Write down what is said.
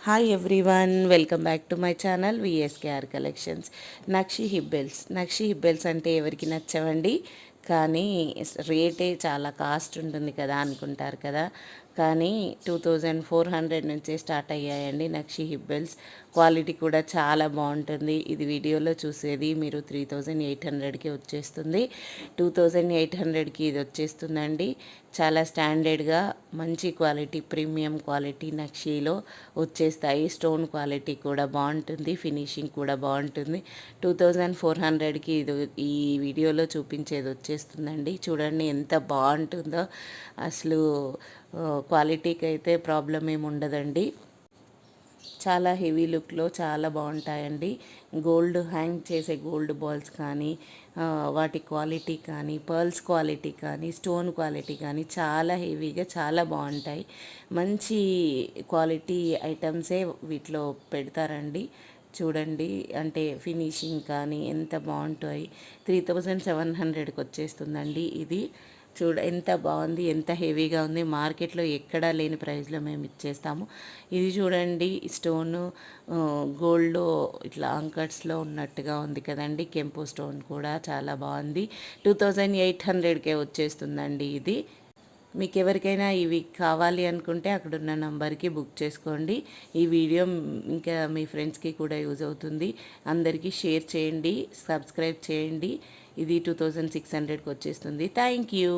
Hi everyone, welcome back to my channel VSKR collections. నక్షి హిబ్బెల్స్ అంటే ఎవరికి నచ్చవండి, కానీ రేటే చాలా కాస్ట్ ఉంటుంది కదా అనుకుంటారు కదా. కానీ 2400 నుంచే స్టార్ట్ అయ్యాయండి నక్షి హిబ్బెల్స్. క్వాలిటీ కూడా చాలా బాగుంటుంది. ఇది వీడియోలో చూసేది మీరు 3800కి వచ్చేస్తుంది. 2800కి ఇది వచ్చేస్తుందండి. చాలా స్టాండర్డ్గా మంచి క్వాలిటీ, ప్రీమియం క్వాలిటీ నక్షీలో వచ్చేస్తాయి. స్టోన్ క్వాలిటీ కూడా బాగుంటుంది, ఫినిషింగ్ కూడా బాగుంటుంది. 2400కి ఇది ఈ వీడియోలో చూపించేది వచ్చేస్తుందండి. చూడండి ఎంత బాగుంటుందో. అసలు క్వాలిటీకి అయితే ప్రాబ్లం ఏమి ఉండదండి. చాలా హెవీ లుక్లో చాలా బాగుంటాయండి. గోల్డ్ హ్యాంగ్ చేసే గోల్డ్ బాల్స్ కానీ, వాటి క్వాలిటీ కానీ, పర్ల్స్ క్వాలిటీ కానీ, స్టోన్ క్వాలిటీ కానీ చాలా హెవీగా చాలా బాగుంటాయి. మంచి క్వాలిటీ ఐటమ్సే వీటిలో పెడతారండి. చూడండి, అంటే ఫినిషింగ్ కానీ ఎంత బాగుంటాయి. 3700కి వచ్చేస్తుందండి ఇది. ఎంత బాగుంది, ఎంత హెవీగా ఉంది. మార్కెట్లో ఎక్కడా లేని ప్రైస్లో మేము ఇచ్చేస్తాము. ఇది చూడండి, స్టోను గోల్డ్ ఇట్లా అంకట్స్లో ఉన్నట్టుగా ఉంది కదండి. కెంపు స్టోన్ కూడా చాలా బాగుంది. 2800కే వచ్చేస్తుందండి ఇది. మీకు ఎవరికైనా ఇవి కావాలి అనుకుంటే అక్కడున్న నంబర్కి బుక్ చేసుకోండి. ఈ వీడియో ఇంకా మీ ఫ్రెండ్స్కి కూడా యూజ్ అవుతుంది. అందరికీ షేర్ చేయండి, సబ్స్క్రైబ్ చేయండి. ఇది 2600కి వచ్చేస్తుంది. Thank you.